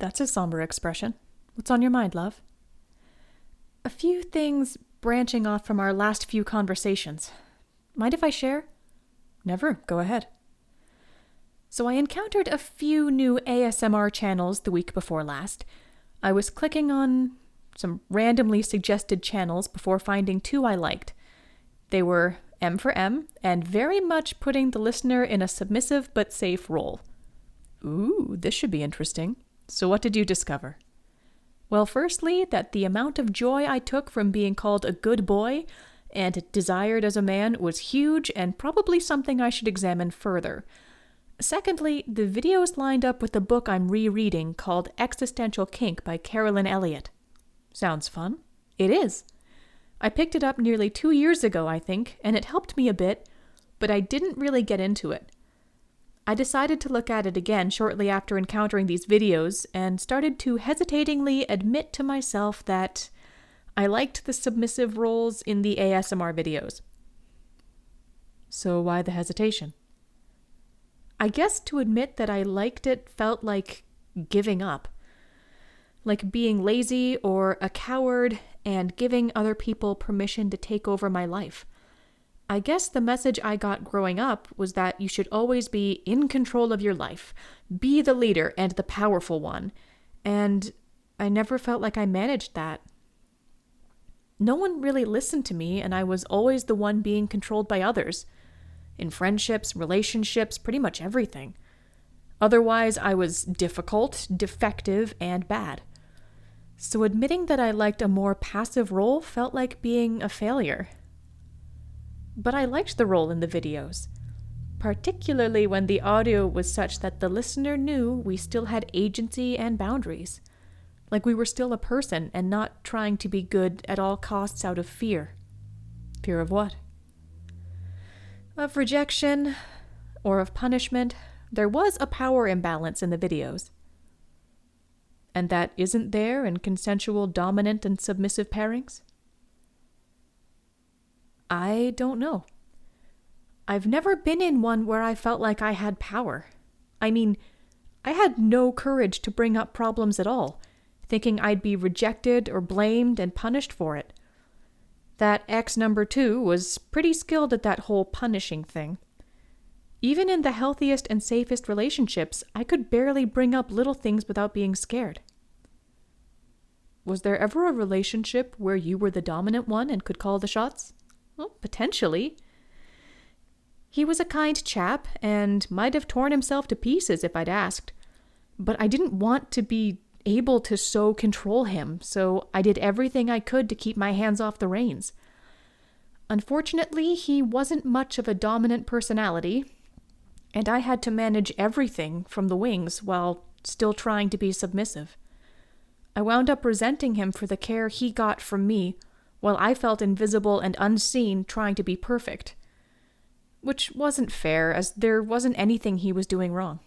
That's a somber expression. What's on your mind, love? A few things branching off from our last few conversations. Mind if I share? Never. Go ahead. So I encountered a few new ASMR channels the week before last. I was clicking on some randomly suggested channels before finding two I liked. They were M for M, and very much putting the listener in a submissive but safe role. Ooh, this should be interesting. So what did you discover? Well, firstly, that the amount of joy I took from being called a good boy and desired as a man was huge and probably something I should examine further. Secondly, the videos lined up with the book I'm rereading called Existential Kink by Carolyn Elliott. Sounds fun. It is. I picked it up nearly 2 years ago, I think, and it helped me a bit, but I didn't really get into it. I decided to look at it again shortly after encountering these videos and started to hesitatingly admit to myself that I liked the submissive roles in the ASMR videos. So why the hesitation? I guess to admit that I liked it felt like giving up. Like being lazy or a coward and giving other people permission to take over my life. I guess the message I got growing up was that you should always be in control of your life, be the leader and the powerful one, and I never felt like I managed that. No one really listened to me, and I was always the one being controlled by others. In friendships, relationships, pretty much everything. Otherwise, I was difficult, defective, and bad. So admitting that I liked a more passive role felt like being a failure. But I liked the role in the videos, particularly when the audio was such that the listener knew we still had agency and boundaries. Like we were still a person and not trying to be good at all costs out of fear. Fear of what? Of rejection or of punishment. There was a power imbalance in the videos. And that isn't there in consensual dominant and submissive pairings? I don't know. I've never been in one where I felt like I had power. I mean, I had no courage to bring up problems at all, thinking I'd be rejected or blamed and punished for it. That ex number 2 was pretty skilled at that whole punishing thing. Even in the healthiest and safest relationships, I could barely bring up little things without being scared. Was there ever a relationship where you were the dominant one and could call the shots? Well, potentially. He was a kind chap and might have torn himself to pieces if I'd asked. But I didn't want to be able to so control him, so I did everything I could to keep my hands off the reins. Unfortunately, he wasn't much of a dominant personality, and I had to manage everything from the wings while still trying to be submissive. I wound up resenting him for the care he got from me, while I felt invisible and unseen trying to be perfect. Which wasn't fair, as there wasn't anything he was doing wrong.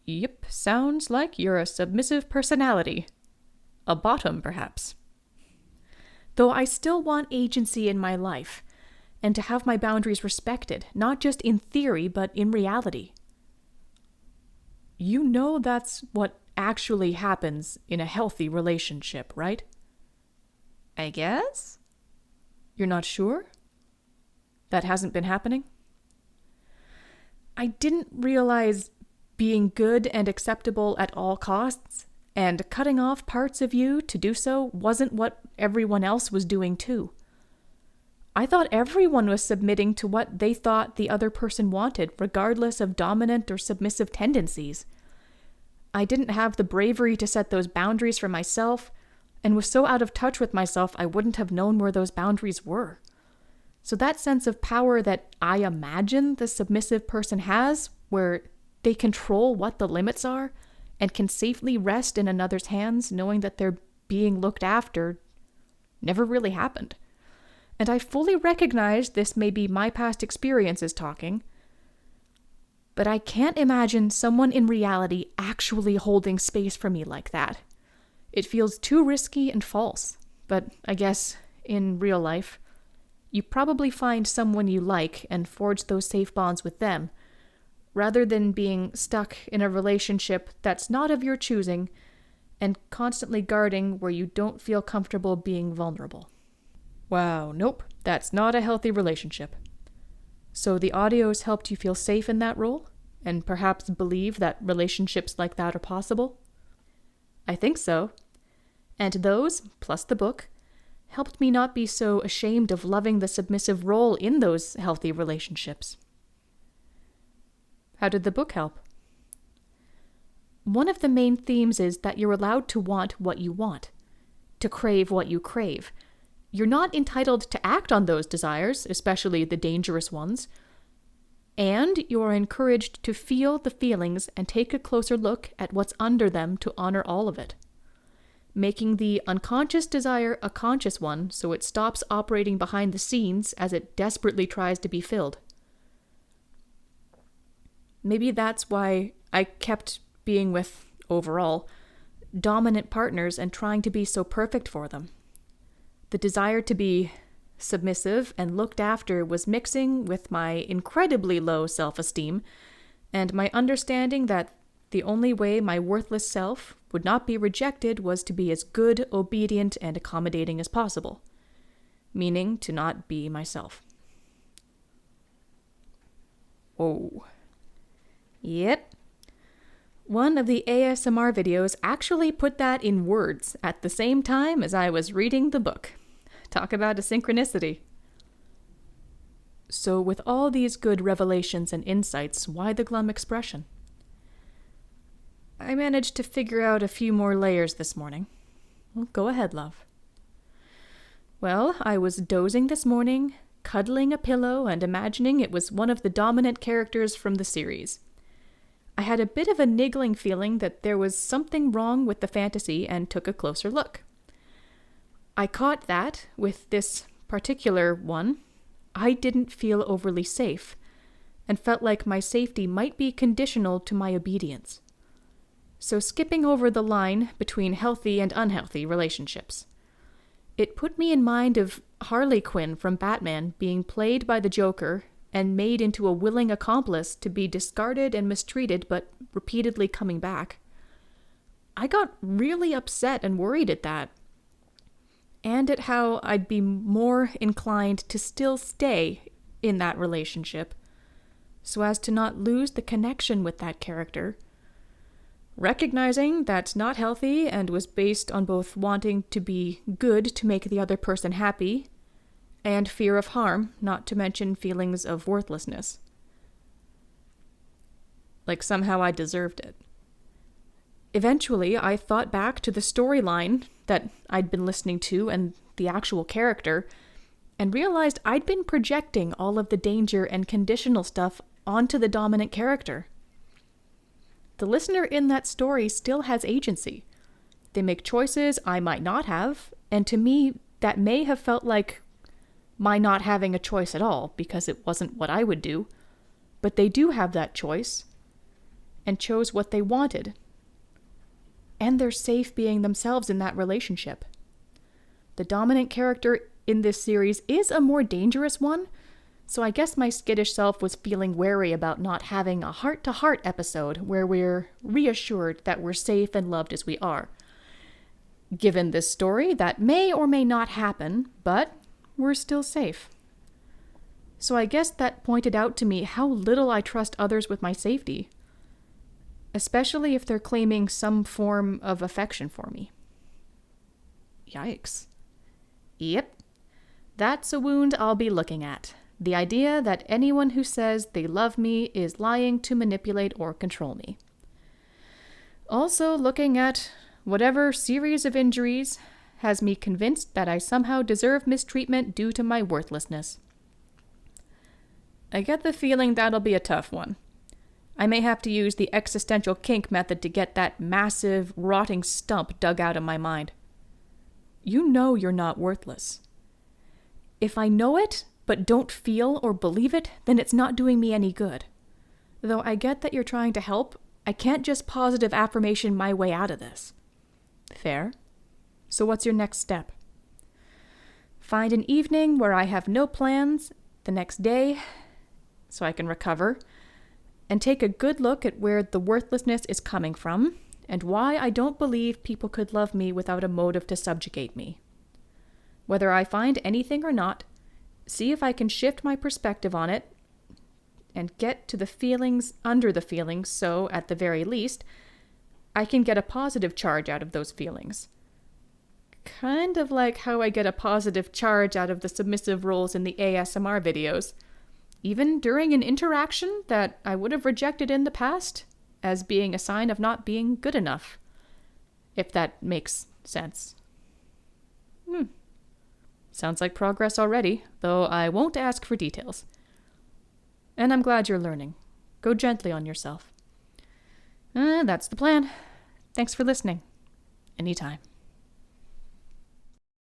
Yep, sounds like you're a submissive personality. A bottom, perhaps. Though I still want agency in my life, and to have my boundaries respected, not just in theory, but in reality. You know that's what actually happens in a healthy relationship, right? I guess? You're not sure? That hasn't been happening? I didn't realize being good and acceptable at all costs, and cutting off parts of you to do so wasn't what everyone else was doing too. I thought everyone was submitting to what they thought the other person wanted, regardless of dominant or submissive tendencies. I didn't have the bravery to set those boundaries for myself, and was so out of touch with myself I wouldn't have known where those boundaries were. So that sense of power that I imagine the submissive person has, where they control what the limits are, and can safely rest in another's hands knowing that they're being looked after, never really happened. And I fully recognize this may be my past experiences talking, but I can't imagine someone in reality actually holding space for me like that. It feels too risky and false, but I guess, in real life, you probably find someone you like and forge those safe bonds with them, rather than being stuck in a relationship that's not of your choosing and constantly guarding where you don't feel comfortable being vulnerable. Wow, nope, that's not a healthy relationship. So the audios helped you feel safe in that role, and perhaps believe that relationships like that are possible? I think so. And those, plus the book, helped me not be so ashamed of loving the submissive role in those healthy relationships. How did the book help? One of the main themes is that you're allowed to want what you want, to crave what you crave. You're not entitled to act on those desires, especially the dangerous ones. And you are encouraged to feel the feelings and take a closer look at what's under them to honor all of it. Making the unconscious desire a conscious one so it stops operating behind the scenes as it desperately tries to be filled. Maybe that's why I kept being with, overall, dominant partners and trying to be so perfect for them. The desire to be submissive and looked after was mixing with my incredibly low self-esteem and my understanding that the only way my worthless self would not be rejected was to be as good, obedient, and accommodating as possible, meaning to not be myself. Whoa. Yep. One of the ASMR videos actually put that in words at the same time as I was reading the book. Talk about a synchronicity. So with all these good revelations and insights, why the glum expression? I managed to figure out a few more layers this morning. Well, go ahead, love. Well, I was dozing this morning, cuddling a pillow and imagining it was one of the dominant characters from the series. I had a bit of a niggling feeling that there was something wrong with the fantasy and took a closer look. I caught that, with this particular one, I didn't feel overly safe, and felt like my safety might be conditional to my obedience. So skipping over the line between healthy and unhealthy relationships. It put me in mind of Harley Quinn from Batman being played by the Joker and made into a willing accomplice to be discarded and mistreated but repeatedly coming back. I got really upset and worried at that. And at how I'd be more inclined to still stay in that relationship so as to not lose the connection with that character. Recognizing that's not healthy and was based on both wanting to be good to make the other person happy and fear of harm, not to mention feelings of worthlessness. Like somehow I deserved it. Eventually, I thought back to the storyline that I'd been listening to and the actual character, and realized I'd been projecting all of the danger and conditional stuff onto the dominant character. The listener in that story still has agency. They make choices I might not have, and to me, that may have felt like my not having a choice at all, because it wasn't what I would do. But they do have that choice, and chose what they wanted. And they're safe being themselves in that relationship. The dominant character in this series is a more dangerous one, so I guess my skittish self was feeling wary about not having a heart-to-heart episode where we're reassured that we're safe and loved as we are. Given this story, that may or may not happen, but we're still safe. So I guess that pointed out to me how little I trust others with my safety, especially if they're claiming some form of affection for me. Yikes. Yep. That's a wound I'll be looking at. The idea that anyone who says they love me is lying to manipulate or control me. Also looking at whatever series of injuries has me convinced that I somehow deserve mistreatment due to my worthlessness. I get the feeling that'll be a tough one. I may have to use the existential kink method to get that massive, rotting stump dug out of my mind. You know you're not worthless. If I know it, but don't feel or believe it, then it's not doing me any good. Though I get that you're trying to help, I can't just positive affirmation my way out of this. Fair? So what's your next step? Find an evening where I have no plans the next day, so I can recover, and take a good look at where the worthlessness is coming from and why I don't believe people could love me without a motive to subjugate me. Whether I find anything or not, see if I can shift my perspective on it and get to the feelings under the feelings so, at the very least, I can get a positive charge out of those feelings. Kind of like how I get a positive charge out of the submissive roles in the ASMR videos, even during an interaction that I would have rejected in the past as being a sign of not being good enough. If that makes sense. Sounds like progress already, though I won't ask for details. And I'm glad you're learning. Go gently on yourself. That's the plan. Thanks for listening. Anytime.